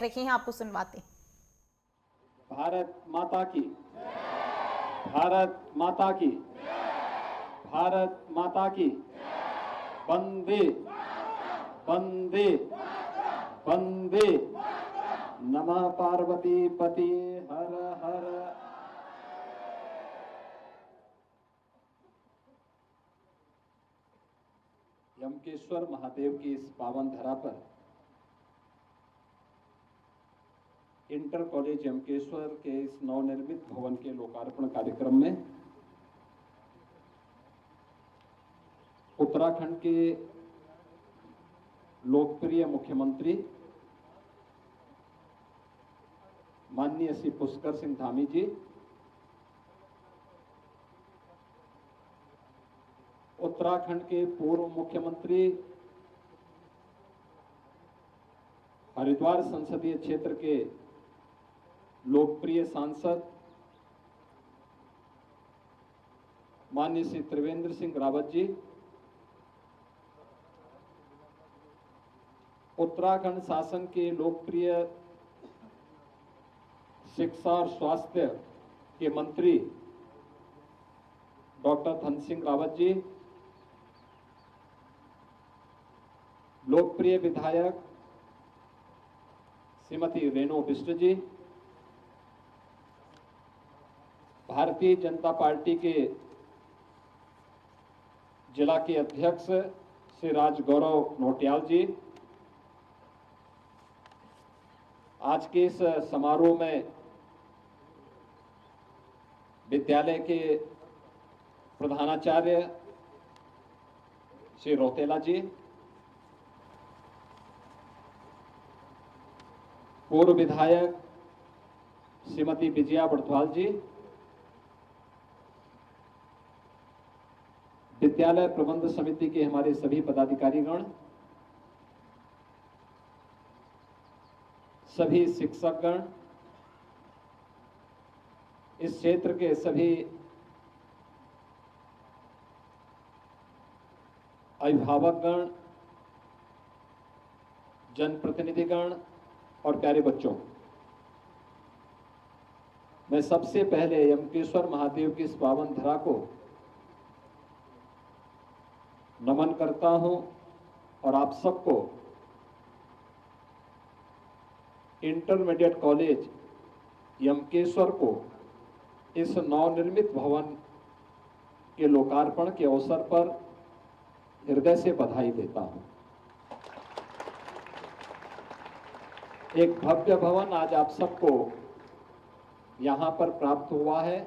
रखी हैं, आपको सुनवाते हैं। भारत माता की, भारत माता की, भारत माता की, वंदे वंदे वंदे। नमः पार्वती पति हर हर। यमकेश्वर महादेव की इस पावन धरा पर इंटर कॉलेज यमकेश्वर के इस नवनिर्मित भवन के लोकार्पण कार्यक्रम में उत्तराखंड के लोकप्रिय मुख्यमंत्री माननीय श्री पुष्कर सिंह धामी जी, उत्तराखंड के पूर्व मुख्यमंत्री, हरिद्वार संसदीय क्षेत्र के लोकप्रिय सांसद माननीय श्री त्रिवेंद्र सिंह रावत जी, उत्तराखंड शासन के लोकप्रिय शिक्षा और स्वास्थ्य के मंत्री डॉक्टर धन सिंह रावत जी, लोकप्रिय विधायक श्रीमती रेणु बिष्ट जी, भारतीय जनता पार्टी के जिला के अध्यक्ष श्री राजगौरव नोटियाल जी, आज के इस समारोह में विद्यालय के प्रधानाचार्य श्री रौतेला जी, पूर्व विधायक श्रीमती विजया बड़थवाल जी, विद्यालय प्रबंध समिति के हमारे सभी पदाधिकारीगण, सभी शिक्षकगण, इस क्षेत्र के सभी अभिभावकगण, जनप्रतिनिधिगण और प्यारे बच्चों, मैं सबसे पहले यमकेश्वर महादेव की इस पावन धरा को नमन करता हूं और आप सबको इंटरमीडिएट कॉलेज यमकेश्वर को इस नवनिर्मित भवन के लोकार्पण के अवसर पर हृदय से बधाई देता हूं। एक भव्य भवन आज आप सबको यहां पर प्राप्त हुआ है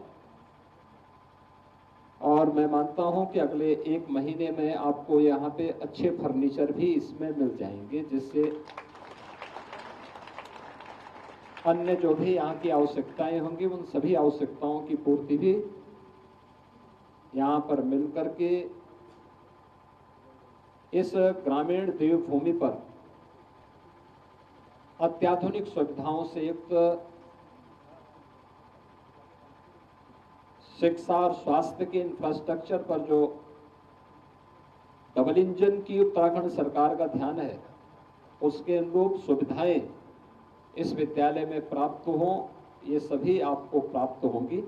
और मैं मानता हूं कि अगले 1 महीने में आपको यहां पे अच्छे फर्नीचर भी इसमें मिल जाएंगे, जिससे अन्य जो भी यहाँ की आवश्यकताएं होंगी उन सभी आवश्यकताओं की पूर्ति भी यहाँ पर मिलकर के इस ग्रामीण देवभूमि पर अत्याधुनिक सुविधाओं से युक्त शिक्षा और स्वास्थ्य के इंफ्रास्ट्रक्चर पर जो डबल इंजन की उत्तराखंड सरकार का ध्यान है, उसके अनुरूप सुविधाएं इस विद्यालय में प्राप्त हों, ये सभी आपको प्राप्त होंगी।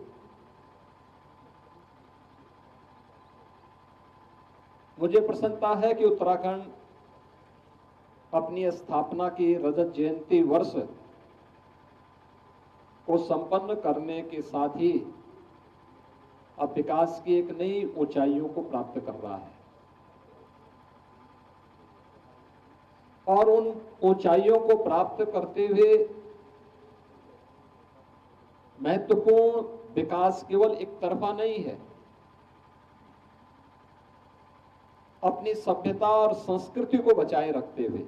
मुझे प्रसन्नता है कि उत्तराखंड अपनी स्थापना की रजत जयंती वर्ष को संपन्न करने के साथ ही अब विकास की एक नई ऊंचाइयों को प्राप्त कर रहा है और उन ऊंचाइयों को प्राप्त करते हुए महत्वपूर्ण विकास केवल एक तरफा नहीं है, अपनी सभ्यता और संस्कृति को बचाए रखते हुए,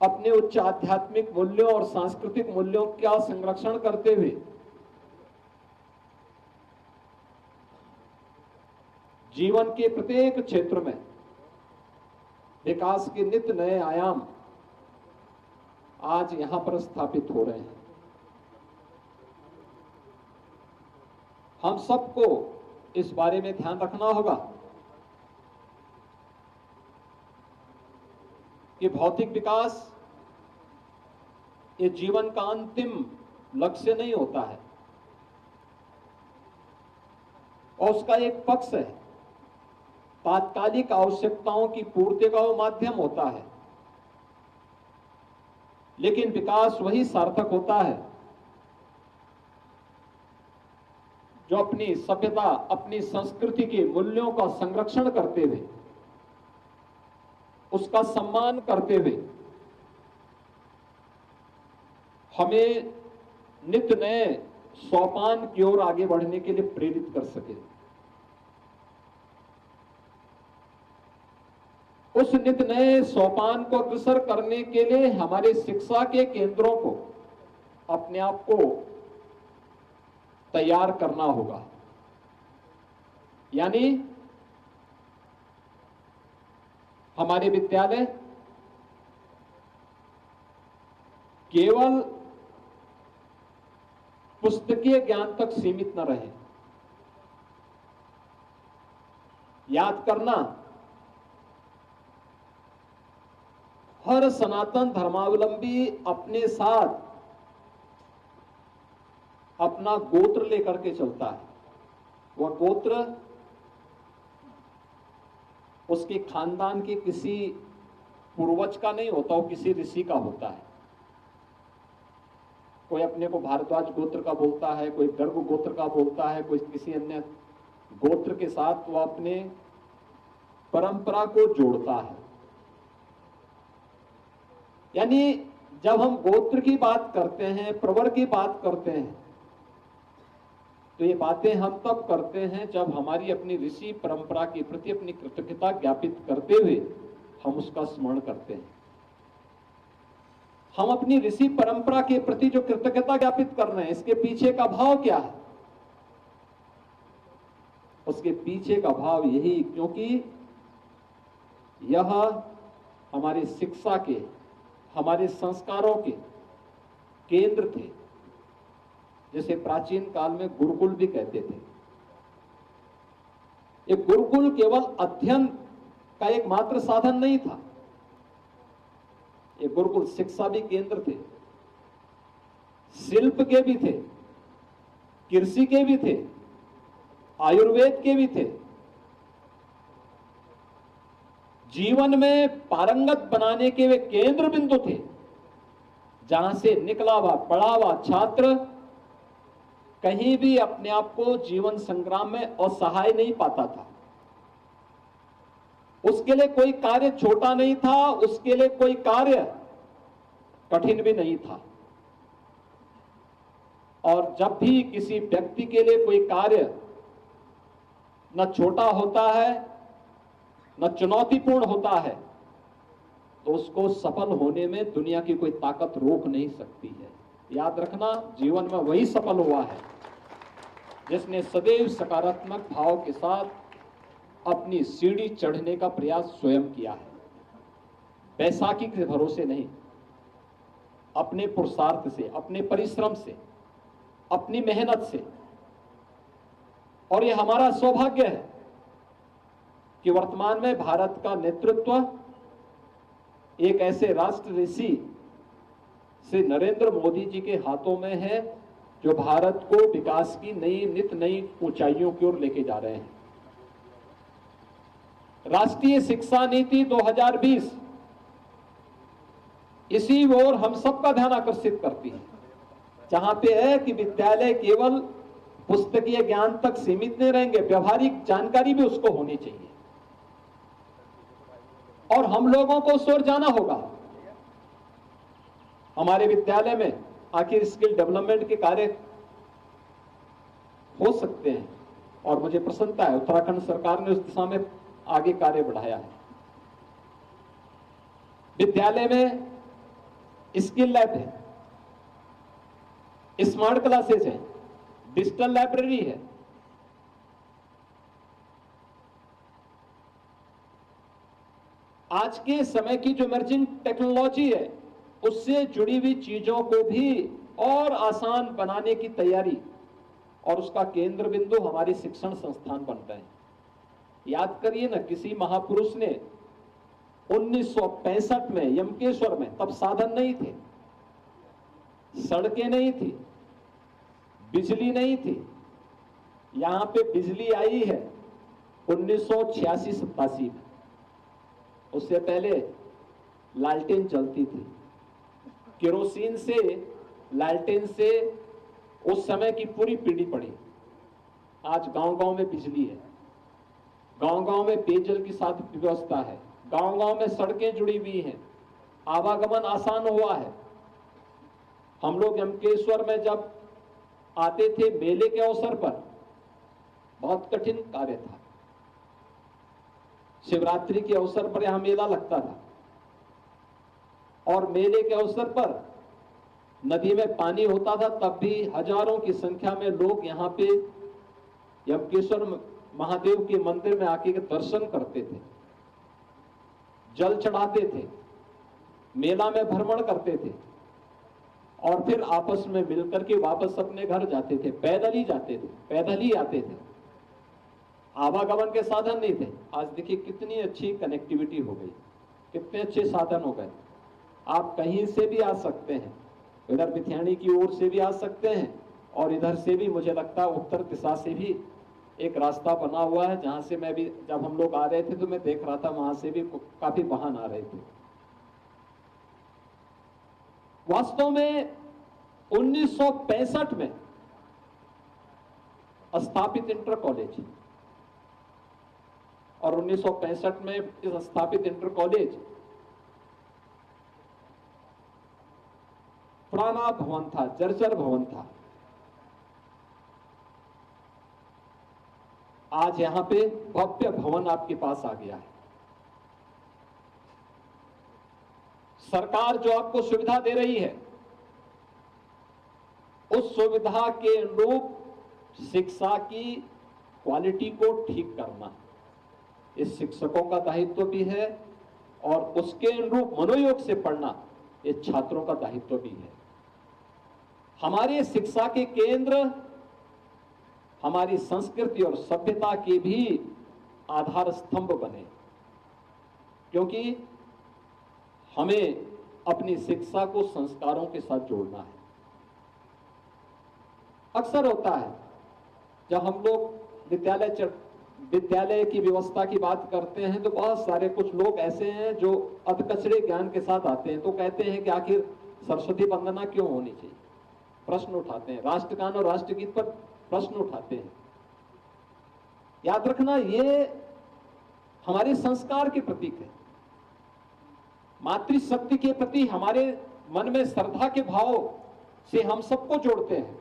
अपने उच्च आध्यात्मिक मूल्यों और सांस्कृतिक मूल्यों का संरक्षण करते हुए जीवन के प्रत्येक क्षेत्र में विकास के नित्य नए आयाम आज यहां पर स्थापित हो रहे हैं। हम सबको इस बारे में ध्यान रखना होगा कि भौतिक विकास ये जीवन का अंतिम लक्ष्य नहीं होता है, और उसका एक पक्ष है, तात्कालिक आवश्यकताओं की पूर्ति का वो माध्यम होता है। लेकिन विकास वही सार्थक होता है जो अपनी सभ्यता, अपनी संस्कृति के मूल्यों का संरक्षण करते हुए, उसका सम्मान करते हुए हमें नित्य नए सोपान की ओर आगे बढ़ने के लिए प्रेरित कर सके। उस नित्य नए सोपान को अग्रसर करने के लिए हमारे शिक्षा के केंद्रों को अपने आप को तैयार करना होगा। यानी हमारे विद्यालय केवल पुस्तकीय ज्ञान तक सीमित न रहे। याद करना, हर सनातन धर्मावलंबी अपने साथ अपना गोत्र लेकर के चलता है। वह गोत्र उसके खानदान के किसी पूर्वज का नहीं होता, वो किसी ऋषि का होता है। कोई अपने को भारद्वाज गोत्र का बोलता है, कोई गर्ग गोत्र का बोलता है, कोई किसी अन्य गोत्र के साथ वह अपने परंपरा को जोड़ता है। यानी जब हम गोत्र की बात करते हैं, प्रवर की बात करते हैं, तो ये बातें हम तब करते हैं जब हमारी अपनी ऋषि परंपरा के प्रति अपनी कृतज्ञता ज्ञापित करते हुए हम उसका स्मरण करते हैं। हम अपनी ऋषि परंपरा के प्रति जो कृतज्ञता ज्ञापित कर रहे हैं, इसके पीछे का भाव क्या है? उसके पीछे का भाव यही, क्योंकि यह हमारी शिक्षा के, हमारे संस्कारों के केंद्र थे, जिसे प्राचीन काल में गुरुकुल भी कहते थे। ये गुरुकुल केवल अध्ययन का एक मात्र साधन नहीं था, ये गुरुकुल शिक्षा भी केंद्र थे, शिल्प के भी थे, कृषि के भी थे, आयुर्वेद के भी थे। जीवन में पारंगत बनाने के वे केंद्र बिंदु थे, जहां से निकला हुआ पढ़ा हुआ छात्र कहीं भी अपने आप को जीवन संग्राम में असहाय नहीं पाता था। उसके लिए कोई कार्य छोटा नहीं था, उसके लिए कोई कार्य कठिन भी नहीं था। और जब भी किसी व्यक्ति के लिए कोई कार्य न छोटा होता है, न चुनौतीपूर्ण होता है, तो उसको सफल होने में दुनिया की कोई ताकत रोक नहीं सकती है। याद रखना, जीवन में वही सफल हुआ है जिसने सदैव सकारात्मक भाव के साथ अपनी सीढ़ी चढ़ने का प्रयास स्वयं किया है। बैसाखी के भरोसे नहीं, अपने पुरुषार्थ से, अपने परिश्रम से, अपनी मेहनत से। और यह हमारा सौभाग्य है कि वर्तमान में भारत का नेतृत्व एक ऐसे राष्ट्र ऋषि से नरेंद्र मोदी जी के हाथों में है, जो भारत को विकास की नई नित नई ऊंचाइयों की ओर लेके जा रहे हैं। राष्ट्रीय शिक्षा नीति 2020 इसी ओर हम सबका ध्यान आकर्षित करती है, जहां पे है कि विद्यालय केवल पुस्तकीय ज्ञान तक सीमित नहीं रहेंगे, व्यवहारिक जानकारी भी उसको होनी चाहिए। और हम लोगों को उस ओर जाना होगा। हमारे विद्यालय में आखिर स्किल डेवलपमेंट के कार्य हो सकते हैं, और मुझे प्रसन्नता है उत्तराखंड सरकार ने उस दिशा में आगे कार्य बढ़ाया है। विद्यालय में स्किल लैब है, स्मार्ट क्लासेस है, डिजिटल लाइब्रेरी है। आज के समय की जो इमर्जिंग टेक्नोलॉजी है, उससे जुड़ी हुई चीजों को भी और आसान बनाने की तैयारी, और उसका केंद्र बिंदु हमारे शिक्षण संस्थान बन रहे हैं। याद करिए ना, किसी महापुरुष ने 1965 में यमकेश्वर में, तब साधन नहीं थे, सड़कें नहीं थी, बिजली नहीं थी। यहां पे बिजली आई है 1986-87 में। उससे पहले लालटेन जलती थी, केरोसिन से, लालटेन से उस समय की पूरी पीढ़ी पड़ी। आज गांव-गांव में बिजली है, गांव-गांव में पेयजल की साथ व्यवस्था है, गांव-गांव में सड़कें जुड़ी हुई हैं, आवागमन आसान हुआ है। हम लोग यमकेश्वर में जब आते थे मेले के अवसर पर, बहुत कठिन कार्य था। शिवरात्रि के अवसर पर यहां मेला लगता था और मेले के अवसर पर नदी में पानी होता था, तब भी हजारों की संख्या में लोग यहां पे यमकेश्वर महादेव के मंदिर में आके दर्शन करते थे, जल चढ़ाते थे, मेला में भ्रमण करते थे और फिर आपस में मिलकर के वापस अपने घर जाते थे। पैदल ही जाते थे, पैदल ही आते थे, आवागमन के साधन नहीं थे। आज देखिए कितनी अच्छी कनेक्टिविटी हो गई, कितने अच्छे साधन हो गए। आप कहीं से भी आ सकते हैं, इधर बिथियाणी की ओर से भी आ सकते हैं और इधर से भी, मुझे लगता है उत्तर दिशा से भी एक रास्ता बना हुआ है, जहां से मैं भी, जब हम लोग आ रहे थे तो मैं देख रहा था वहां से भी काफी वाहन आ रहे थे। वास्तव में 1965 में स्थापित इंटर कॉलेज और 1965 में इस स्थापित इंटर कॉलेज पुराना भवन था, जर्जर भवन था। आज यहां पे भव्य भवन आपके पास आ गया है। सरकार जो आपको सुविधा दे रही है, उस सुविधा के अनुरूप शिक्षा की क्वालिटी को ठीक करना इस शिक्षकों का दायित्व भी है और उसके अनुरूप मनोयोग से पढ़ना ये छात्रों का दायित्व भी है। हमारे शिक्षा के केंद्र हमारी संस्कृति और सभ्यता के भी आधार स्तंभ बने, क्योंकि हमें अपनी शिक्षा को संस्कारों के साथ जोड़ना है। अक्सर होता है जब हम लोग विद्यालय की व्यवस्था की बात करते हैं तो बहुत सारे कुछ लोग ऐसे हैं जो अधकचरे ज्ञान के साथ आते हैं, तो कहते हैं कि आखिर सरस्वती वंदना क्यों होनी चाहिए, प्रश्न उठाते हैं, राष्ट्रगान और राष्ट्रगीत पर प्रश्न उठाते हैं। याद रखना, ये हमारे संस्कार के प्रतीक है, मातृशक्ति के प्रति हमारे मन में श्रद्धा के भाव से हम सबको जोड़ते हैं।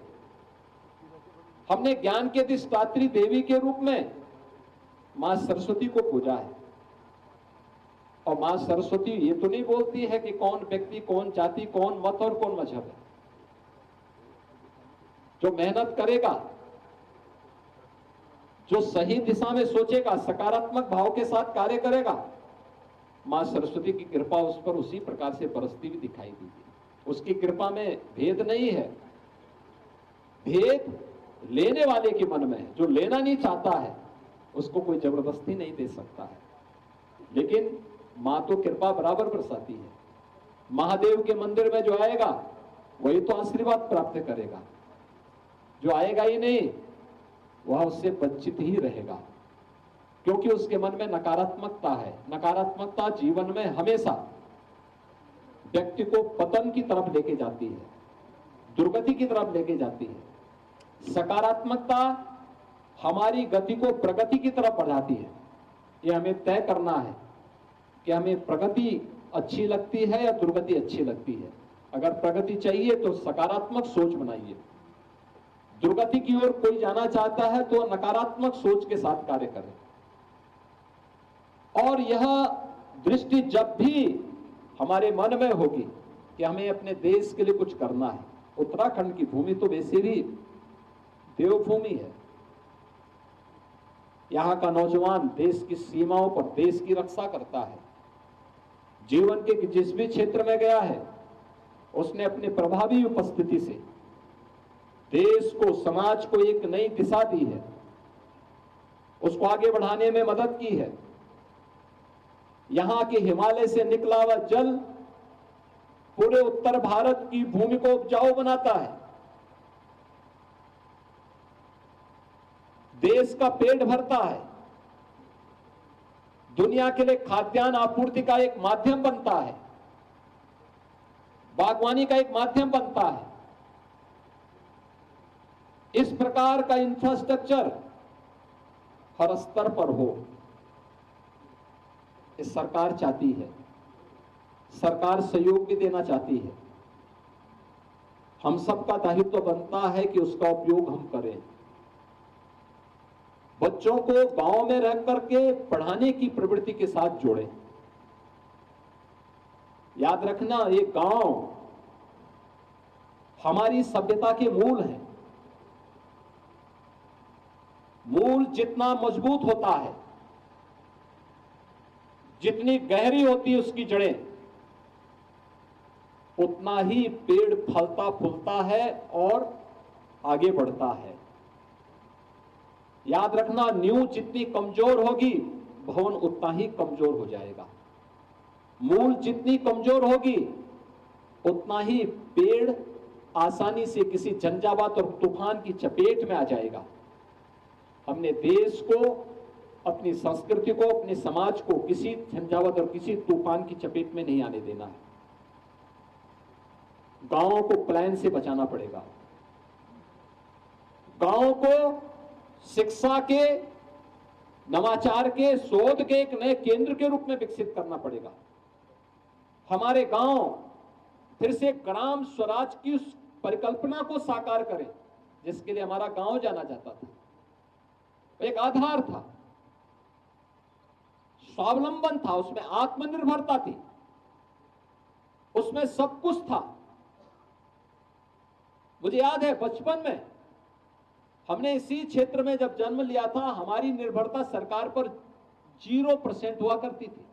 हमने ज्ञान के अधिष्ठात्री देवी के रूप में मां सरस्वती को पूजा है और मां सरस्वती ये तो नहीं बोलती है कि कौन व्यक्ति, कौन जाति, कौन मत और कौन मजहब है। जो मेहनत करेगा, जो सही दिशा में सोचेगा, सकारात्मक भाव के साथ कार्य करेगा, मां सरस्वती की कृपा उस पर उसी प्रकार से बरसती हुई दिखाई देगी। उसकी कृपा में भेद नहीं है, भेद लेने वाले के मन में है। जो लेना नहीं चाहता है उसको कोई जबरदस्ती नहीं दे सकता है, लेकिन मां तो कृपा बराबर बरसाती है। महादेव के मंदिर में जो आएगा वही तो आशीर्वाद प्राप्त करेगा, जो आएगा ही नहीं वह उससे वंचित ही रहेगा, क्योंकि उसके मन में नकारात्मकता है। नकारात्मकता जीवन में हमेशा व्यक्ति को पतन की तरफ लेके जाती है, दुर्गति की तरफ लेके जाती है। सकारात्मकता हमारी गति को प्रगति की तरफ बढ़ाती है। यह हमें तय करना है कि हमें प्रगति अच्छी लगती है या दुर्गति अच्छी लगती है। अगर प्रगति चाहिए तो सकारात्मक सोच बनाइए, दुर्गति की ओर कोई जाना चाहता है तो नकारात्मक सोच के साथ कार्य करें। और यह दृष्टि जब भी हमारे मन में होगी कि हमें अपने देश के लिए कुछ करना है। उत्तराखंड की भूमि तो वैसे भी देवभूमि है, यहां का नौजवान देश की सीमाओं पर देश की रक्षा करता है। जीवन के जिस भी क्षेत्र में गया है उसने अपनी प्रभावी उपस्थिति से देश को, समाज को एक नई दिशा दी है, उसको आगे बढ़ाने में मदद की है। यहां के हिमालय से निकला हुआ जल पूरे उत्तर भारत की भूमि को उपजाऊ बनाता है, देश का पेट भरता है, दुनिया के लिए खाद्यान्न आपूर्ति का एक माध्यम बनता है, बागवानी का एक माध्यम बनता है। इस प्रकार का इंफ्रास्ट्रक्चर हर स्तर पर हो, इस सरकार चाहती है। सरकार सहयोग भी देना चाहती है। हम सबका दायित्व बनता है कि उसका उपयोग हम करें। बच्चों को गांव में रह करके पढ़ाने की प्रवृत्ति के साथ जोड़ें। याद रखना, ये गांव हमारी सभ्यता के मूल हैं। मूल जितना मजबूत होता है, जितनी गहरी होती है उसकी जड़ें, उतना ही पेड़ फलता फूलता है और आगे बढ़ता है। याद रखना, नींव जितनी कमजोर होगी भवन उतना ही कमजोर हो जाएगा। मूल जितनी कमजोर होगी उतना ही पेड़ आसानी से किसी झंझावात और तूफान की चपेट में आ जाएगा। हमने देश को, अपनी संस्कृति को, अपने समाज को किसी झंझावात और किसी तूफान की चपेट में नहीं आने देना है। गांवों को प्लान से बचाना पड़ेगा। गांवों को शिक्षा के, नवाचार के, शोध के एक नए केंद्र के रूप में विकसित करना पड़ेगा। हमारे गांव फिर से ग्राम स्वराज की उस परिकल्पना को साकार करें जिसके लिए हमारा गांव जाना जाता था। एक आधार था, स्वावलंबन था, उसमें आत्मनिर्भरता थी, उसमें सब कुछ था। मुझे याद है बचपन में हमने इसी क्षेत्र में जब जन्म लिया था, हमारी निर्भरता सरकार पर 0% हुआ करती थी।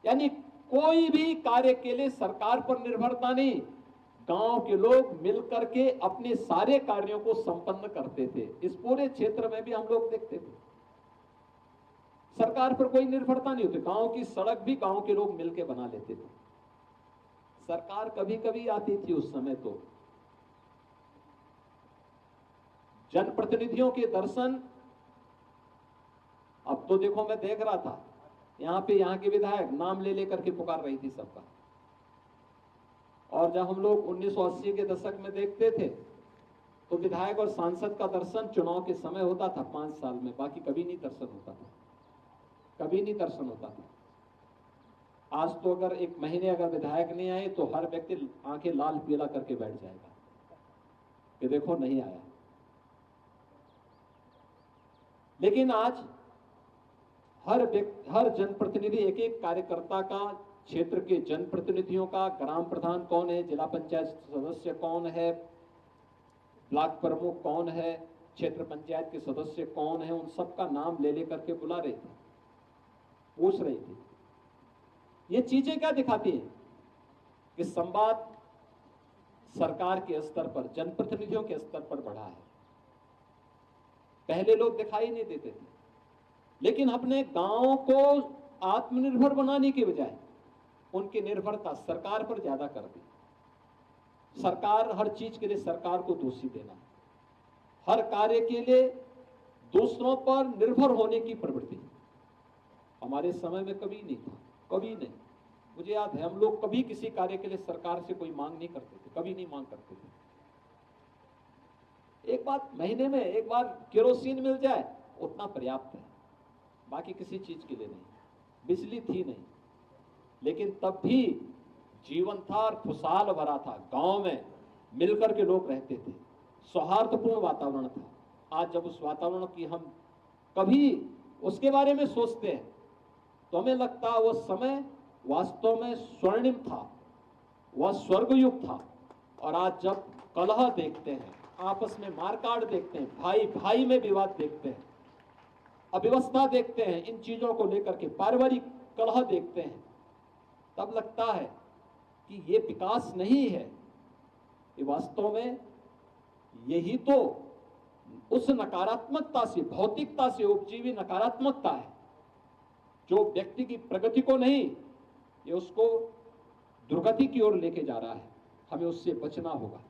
यानी कोई भी कार्य के लिए सरकार पर निर्भरता नहीं, गांव के लोग मिलकर के अपने सारे कार्यों को संपन्न करते थे। इस पूरे क्षेत्र में भी हम लोग देखते थे, सरकार पर कोई निर्भरता नहीं होती। गांव की सड़क भी गांव के लोग मिलकर बना लेते थे। सरकार कभी कभी आती थी उस समय, तो जनप्रतिनिधियों के दर्शन, अब तो देखो, मैं देख रहा था यहां पे यहाँ के विधायक नाम ले लेकर के पुकार रही थी सबका। और जब हम लोग 1980 के दशक में देखते थे तो विधायक और सांसद का दर्शन चुनाव के समय होता था 5 साल में, बाकी कभी नहीं दर्शन होता था, कभी नहीं दर्शन होता था। आज तो अगर 1 महीने अगर विधायक नहीं आए तो हर व्यक्ति आंखें लाल पीला करके बैठ जाएगा कि देखो नहीं आया। लेकिन आज हर जनप्रतिनिधि, एक एक कार्यकर्ता का, क्षेत्र के जनप्रतिनिधियों का, ग्राम प्रधान कौन है, जिला पंचायत सदस्य कौन है, ब्लॉक प्रमुख कौन है, क्षेत्र पंचायत के सदस्य कौन है, उन सबका नाम ले लेकर के बुला रही थी, पूछ रही थी। ये चीजें क्या दिखाती हैं कि संवाद सरकार के स्तर पर, जनप्रतिनिधियों के स्तर पर बढ़ा है। पहले लोग दिखाई नहीं देते थे, लेकिन अपने गांव को आत्मनिर्भर बनाने के बजाय उनकी निर्भरता सरकार पर ज्यादा कर दी। सरकार, हर चीज के लिए सरकार को दोषी देना, हर कार्य के लिए दूसरों पर निर्भर होने की प्रवृत्ति हमारे समय में कभी नहीं था, कभी नहीं। मुझे याद है हम लोग कभी किसी कार्य के लिए सरकार से कोई मांग नहीं करते थे, कभी नहीं मांग करते थे। एक बात, महीने में एक बार केरोसिन मिल जाए उतना पर्याप्त है, बाकी किसी चीज के लिए नहीं। बिजली थी नहीं, लेकिन तब भी जीवन था और खुशहाल भरा था। गांव में मिलकर के लोग रहते थे, सौहार्दपूर्ण वातावरण था। आज जब उस वातावरण की हम कभी उसके बारे में सोचते हैं तो हमें लगता है वो समय वास्तव में स्वर्णिम था, वह स्वर्गयुग था। और आज जब कलह देखते हैं, आपस में मारकाट देखते हैं, भाई भाई में विवाद देखते हैं, अव्यवस्था देखते हैं, इन चीजों को लेकर के पारिवारिक कलह देखते हैं, तब लगता है कि ये विकास नहीं है, ये वास्तव में यही तो उस नकारात्मकता से, भौतिकता से उपजीवी नकारात्मकता है जो व्यक्ति की प्रगति को नहीं, ये उसको दुर्गति की ओर लेके जा रहा है। हमें उससे बचना होगा।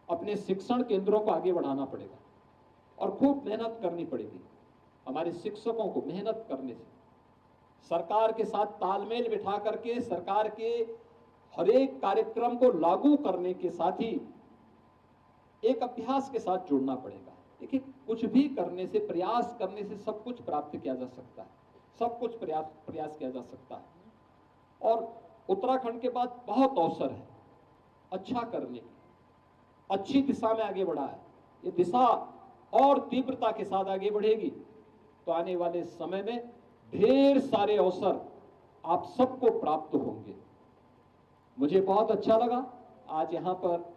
अपने शिक्षण केंद्रों को आगे बढ़ाना पड़ेगा और खूब मेहनत करनी पड़ेगी। हमारे शिक्षकों को मेहनत करने से, सरकार के साथ तालमेल बिठा करके सरकार के हर एक कार्यक्रम को लागू करने के साथ ही एक अभ्यास के साथ जुड़ना पड़ेगा। देखिए, कुछ भी करने से, प्रयास करने से सब कुछ प्राप्त किया जा सकता है, सब कुछ प्रयास किया जा सकता है। और उत्तराखंड के बाद बहुत अवसर है अच्छा करने की, अच्छी दिशा में आगे बढ़ा है। ये दिशा और तीव्रता के साथ आगे बढ़ेगी तो आने वाले समय में ढेर सारे अवसर आप सबको प्राप्त होंगे। मुझे बहुत अच्छा लगा आज यहाँ पर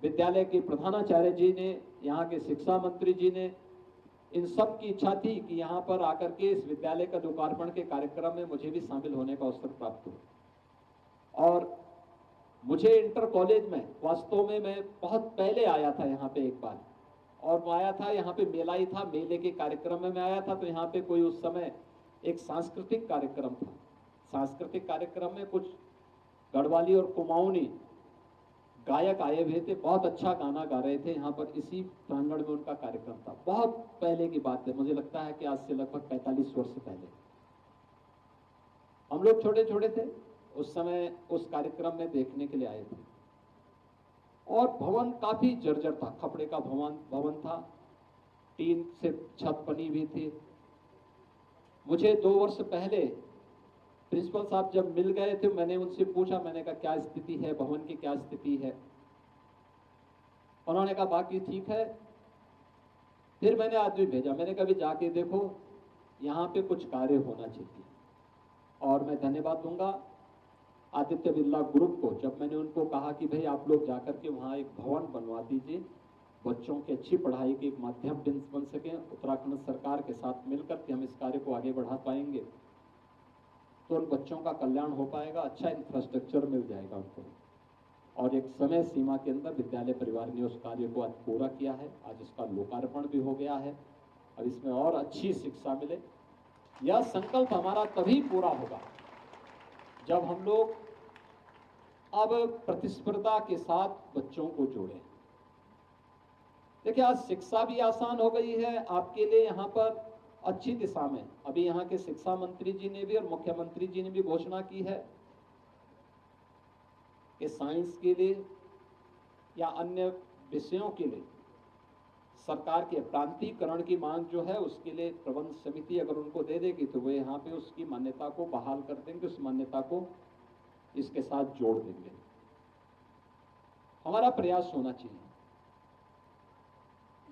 विद्यालय के प्रधानाचार्य जी ने, यहाँ के शिक्षा मंत्री जी ने, इन सब की इच्छा थी कि यहाँ पर आकर के इस विद्यालय का लोकार्पण के कार्यक्रम में मुझे भी शामिल होने का अवसर प्राप्त हुआ। और मुझे इंटर कॉलेज में, वास्तव में मैं बहुत पहले आया था यहाँ पे एक बार, और मैं आया था यहाँ पे मेला ही था, मेले के कार्यक्रम में मैं आया था। तो यहाँ पे कोई उस समय एक सांस्कृतिक कार्यक्रम था। सांस्कृतिक कार्यक्रम में कुछ गढ़वाली और कुमाऊनी गायक आए हुए थे, बहुत अच्छा गाना गा रहे थे। यहाँ पर इसी प्रांगण में उनका कार्यक्रम था। बहुत पहले की बात है, मुझे लगता है कि आज से लगभग 45 वर्ष पहले। हम लोग छोटे छोटे थे उस समय, उस कार्यक्रम में देखने के लिए आए थे। और भवन काफी जर्जर था, खपड़े का भवन था, टीन से छत बनी हुई थी। मुझे 2 वर्ष पहले प्रिंसिपल साहब जब मिल गए थे, मैंने उनसे पूछा, मैंने कहा क्या स्थिति है, भवन की क्या स्थिति है। उन्होंने कहा बाकी ठीक है। फिर मैंने आदमी भेजा, मैंने कहा भी जाके देखो, यहाँ पे कुछ कार्य होना चाहिए। और मैं धन्यवाद दूंगा आदित्य बिरला ग्रुप को, जब मैंने उनको कहा कि भाई आप लोग जाकर के वहाँ एक भवन बनवा दीजिए, बच्चों की अच्छी पढ़ाई के एक माध्यम बन सके, उत्तराखंड सरकार के साथ मिलकर के हम इस कार्य को आगे बढ़ा पाएंगे तो उन बच्चों का कल्याण हो पाएगा, अच्छा इंफ्रास्ट्रक्चर मिल जाएगा उनको। और एक समय सीमा के अंदर विद्यालय परिवार ने उस कार्य को आज पूरा किया है। आज इसका लोकार्पण भी हो गया है और इसमें और अच्छी शिक्षा मिले। यह संकल्प हमारा तभी पूरा होगा जब हम लोग अब प्रतिस्पर्धा के साथ बच्चों को जोड़ें। देखिए, आज शिक्षा भी आसान हो गई है आपके लिए, यहाँ पर अच्छी दिशा में। अभी यहाँ के शिक्षा मंत्री जी ने भी और मुख्यमंत्री जी ने भी घोषणा की है कि साइंस के लिए या अन्य विषयों के लिए सरकार के प्रांतीयकरण की मांग जो है, उसके लिए प्रबंध समिति अगर उनको दे देगी तो वे यहाँ पे उसकी मान्यता को बहाल कर देंगे, उस मान्यता को इसके साथ जोड़ देंगे। हमारा प्रयास होना चाहिए।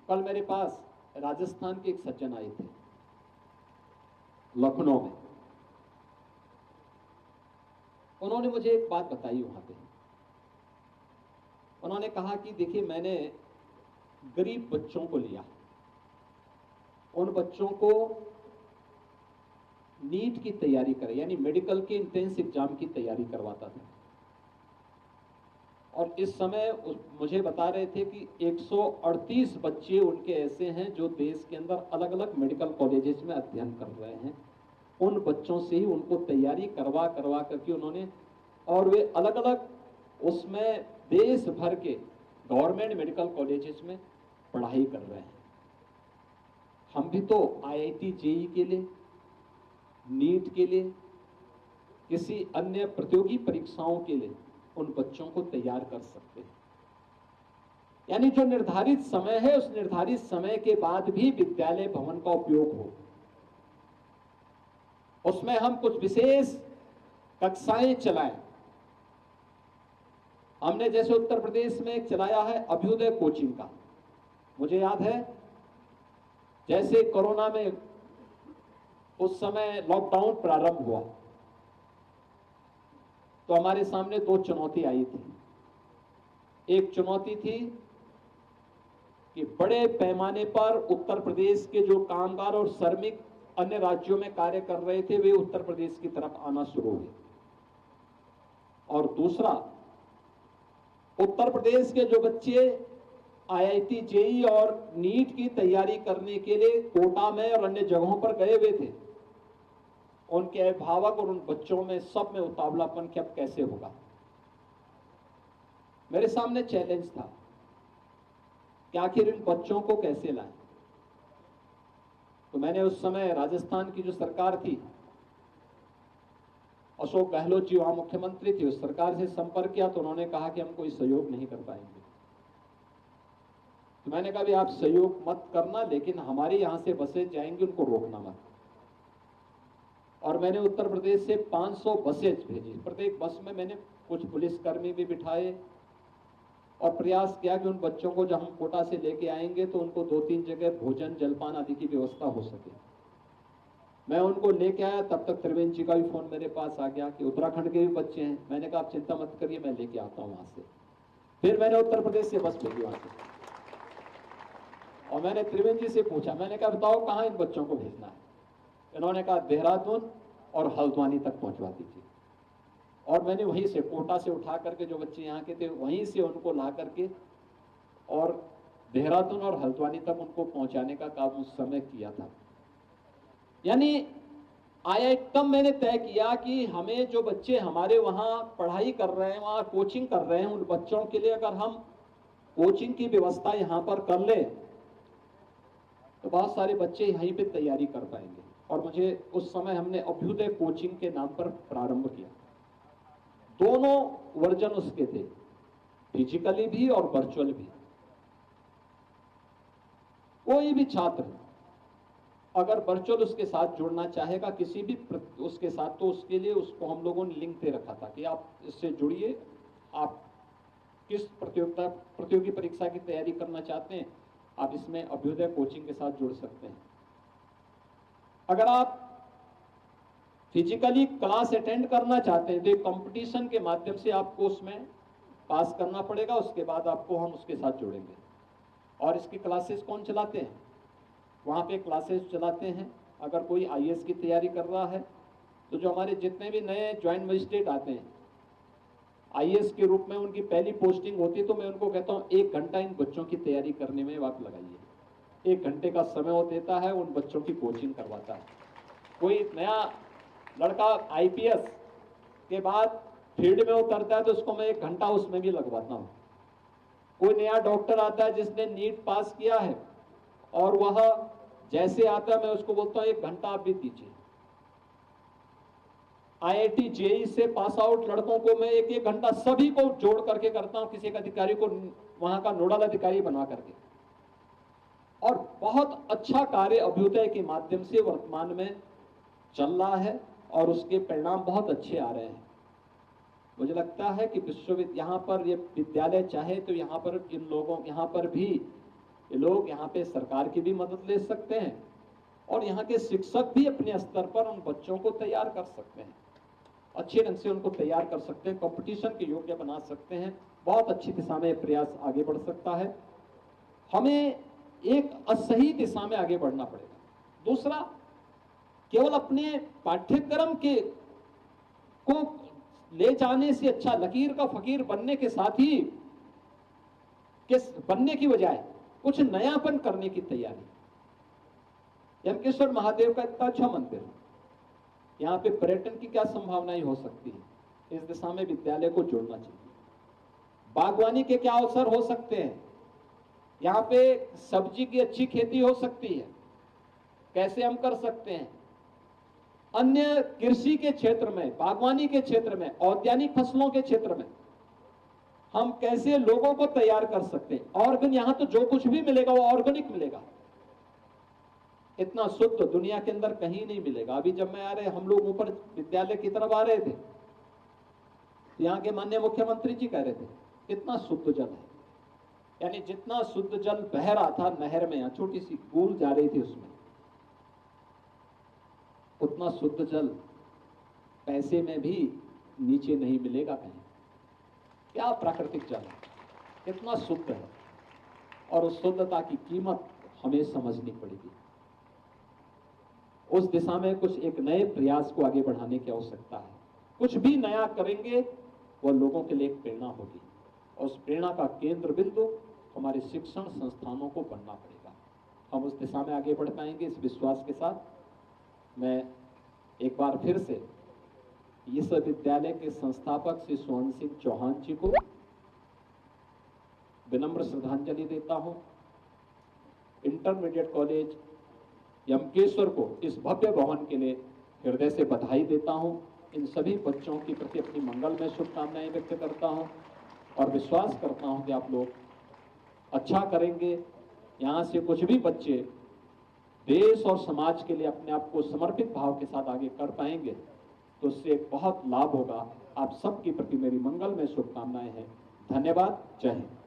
कल मेरे पास राजस्थान के एक सज्जन आए थे लखनऊ में। उन्होंने मुझे एक बात बताई वहां पे। उन्होंने कहा कि देखिए, मैंने गरीब बच्चों को लिया, उन बच्चों को नीट की तैयारी करे, यानी मेडिकल के एंट्रेंस एग्जाम की तैयारी करवाता था। और इस समय मुझे बता रहे थे कि 138 बच्चे उनके ऐसे हैं जो देश के अंदर अलग अलग मेडिकल कॉलेजेस में अध्ययन कर रहे हैं। उन बच्चों से ही उनको तैयारी करवा करके उन्होंने, और वे अलग अलग उसमें देश भर के गवर्नमेंट मेडिकल कॉलेजेस में पढ़ाई कर रहे हैं। हम भी तो IIT JEE के लिए, नीट के लिए, किसी अन्य प्रतियोगी परीक्षाओं के लिए उन बच्चों को तैयार कर सकते हैं। यानी जो निर्धारित समय है, उस निर्धारित समय के बाद भी विद्यालय भवन का उपयोग हो, उसमें हम कुछ विशेष कक्षाएं चलाएं। हमने जैसे उत्तर प्रदेश में एक चलाया है अभ्युदय कोचिंग का। मुझे याद है जैसे कोरोना में उस समय लॉकडाउन प्रारंभ हुआ तो हमारे सामने 2 चुनौती आई थी। एक चुनौती थी कि बड़े पैमाने पर उत्तर प्रदेश के जो कामगार और श्रमिक अन्य राज्यों में कार्य कर रहे थे, वे उत्तर प्रदेश की तरफ आना शुरू हुए। और दूसरा, उत्तर प्रदेश के जो बच्चे IIT JEE और नीट की तैयारी करने के लिए कोटा में और अन्य जगहों पर गए हुए थे, उनके अभिभावक और उन बच्चों में सब में उतावलापन कि अब कैसे होगा। मेरे सामने चैलेंज था कि आखिर इन बच्चों को कैसे लाएं। तो मैंने उस समय राजस्थान की जो सरकार थी, अशोक गहलोत जी वहां मुख्यमंत्री थे, उस सरकार से संपर्क किया तो उन्होंने कहा कि हम कोई सहयोग नहीं कर पाएंगे। तो मैंने कहा भी आप सहयोग मत करना, लेकिन हमारे यहां से बसें जाएंगी उनको रोकना मत। और मैंने उत्तर प्रदेश से 500 बसें भेजी। प्रत्येक बस में मैंने कुछ पुलिसकर्मी भी बिठाए और प्रयास किया कि उन बच्चों को जब हम कोटा से लेके आएंगे तो उनको 2-3 जगह भोजन जलपान आदि की व्यवस्था हो सके। मैं उनको लेके आया, तब तक त्रिवेंद्र जी का भी फोन मेरे पास आ गया कि उत्तराखंड के भी बच्चे हैं। मैंने कहा आप चिंता मत करिए, मैं लेके आता हूं वहां से। फिर मैंने उत्तर प्रदेश से बस भेजी वहां से और मैंने त्रिवेंद्र जी से पूछा, मैंने कहा बताओ कहां इन बच्चों को भेजना है। इन्होंने कहा देहरादून और हल्द्वानी तक पहुंचवा दीजिए। और मैंने वहीं से कोटा से उठा करके जो बच्चे यहाँ के थे वहीं से उनको ला करके और देहरादून और हल्द्वानी तक उनको पहुंचाने का काम उस समय किया था। यानी आया एकदम मैंने तय किया कि हमें जो बच्चे हमारे वहां पढ़ाई कर रहे हैं, वहां कोचिंग कर रहे हैं, उन बच्चों के लिए अगर हम कोचिंग की व्यवस्था यहां पर कर ले तो बहुत सारे बच्चे यहीं पे तैयारी कर पाएंगे। और मुझे उस समय हमने अभ्युदय कोचिंग के नाम पर प्रारंभ किया। दोनों वर्जन उसके थे, फिजिकली भी और वर्चुअल भी। कोई भी छात्र अगर वर्चुअल उसके साथ जुड़ना चाहेगा किसी भी उसके साथ, तो उसके लिए उसको हम लोगों ने लिंक दे रखा था कि आप इससे जुड़िए, आप किस प्रतियोगी परीक्षा की तैयारी करना चाहते हैं, आप इसमें अभ्युदय कोचिंग के साथ जुड़ सकते हैं। अगर आप फिजिकली क्लास अटेंड करना चाहते हैं तो एक कंपटीशन के माध्यम से आपको उसमें पास करना पड़ेगा, उसके बाद आपको हम उसके साथ जोड़ेंगे। और इसकी क्लासेस कौन चलाते हैं? वहाँ पे क्लासेस चलाते हैं, अगर कोई आईएएस की तैयारी कर रहा है तो जो हमारे जितने भी नए ज्वाइंट मजिस्ट्रेट आते हैं आईएएस के रूप में, उनकी पहली पोस्टिंग होती है तो मैं उनको कहता हूँ 1 घंटा इन बच्चों की तैयारी करने में आप लगाइए। 1 घंटे का समय वो देता है, उन बच्चों की कोचिंग करवाता है। कोई नया लड़का आईपीएस के बाद फील्ड में उतरता है तो उसको मैं 1 घंटा उसमें भी लगवाता हूँ। कोई नया डॉक्टर आता है जिसने नीट पास किया है और वह जैसे आता है मैं उसको बोलता हूँ 1 घंटा आप भी दीजिए। आईआईटी जेई से पास आउट लड़कों को मैं 1-1 घंटा सभी को जोड़ करके करता हूं, किसी एक अधिकारी को वहां का नोडल अधिकारी बना करके। और बहुत अच्छा कार्य अभ्युदय के माध्यम से वर्तमान में चल रहा है और उसके परिणाम बहुत अच्छे आ रहे हैं। मुझे लगता है कि विश्वविद्यालय यहाँ पर ये विद्यालय चाहे तो यहाँ पर इन लोगों यहाँ पर भी ये लोग यहाँ पे सरकार की भी मदद ले सकते हैं और यहाँ के शिक्षक भी अपने स्तर पर उन बच्चों को तैयार कर सकते हैं, अच्छे ढंग से उनको तैयार कर सकते हैं, कंपटीशन के योग्य बना सकते हैं। बहुत अच्छी दिशा में प्रयास आगे बढ़ सकता है। हमें एक असही दिशा में आगे बढ़ना पड़ेगा। दूसरा, केवल अपने पाठ्यक्रम के को ले जाने से अच्छा लकीर का फकीर बनने के साथ ही बनने की बजाय कुछ नयापन करने की तैयारी। यमकेश्वर महादेव का इतना अच्छा मंदिर है, यहाँ पे पर्यटन की क्या संभावनाएं हो सकती है, इस दिशा में विद्यालय को जोड़ना चाहिए। बागवानी के क्या अवसर हो सकते हैं, यहाँ पे सब्जी की अच्छी खेती हो सकती है, कैसे हम कर सकते हैं। अन्य कृषि के क्षेत्र में, बागवानी के क्षेत्र में, औद्यानिक फसलों के क्षेत्र में हम कैसे लोगों को तैयार कर सकते हैं। ऑर्गेनिक, यहां तो जो कुछ भी मिलेगा वो ऑर्गेनिक मिलेगा, इतना शुद्ध दुनिया के अंदर कहीं नहीं मिलेगा। अभी जब मैं आ रहे, हम लोग ऊपर विद्यालय की तरफ आ रहे थे, यहाँ के माननीय मुख्यमंत्री जी कह रहे थे कितना शुद्ध जल है, यानी जितना शुद्ध जल बह रहा था नहर में, यहाँ छोटी सी कूल जा रही थी उसमें, उतना शुद्ध जल पैसे में भी नीचे नहीं मिलेगा कहीं। क्या प्राकृतिक जल है, कितना शुद्ध है, और उस शुद्धता की कीमत हमें समझनी पड़ेगी। उस दिशा में कुछ एक नए प्रयास को आगे बढ़ाने की आवश्यकता है। कुछ भी नया करेंगे वह लोगों के लिए एक प्रेरणा होगी, और उस प्रेरणा का केंद्र बिंदु हमारे शिक्षण संस्थानों को बनना पड़ेगा। हम उस दिशा में आगे बढ़ पाएंगे, इस विश्वास के साथ मैं एक बार फिर से इस विद्यालय के संस्थापक श्री सोहन सिंह चौहान जी को विनम्र श्रद्धांजलि देता हूं। इंटरमीडिएट कॉलेज यमकेश्वर को इस भव्य भवन के लिए हृदय से बधाई देता हूं। इन सभी बच्चों के प्रति अपनी मंगलमय शुभकामनाएं व्यक्त करता हूं और विश्वास करता हूं कि आप लोग अच्छा करेंगे। यहां से कुछ भी बच्चे देश और समाज के लिए अपने आप को समर्पित भाव के साथ आगे कर पाएंगे तो उससे बहुत लाभ होगा। आप सबके प्रति मेरी मंगलमय शुभकामनाएं हैं। धन्यवाद। जय हिंद।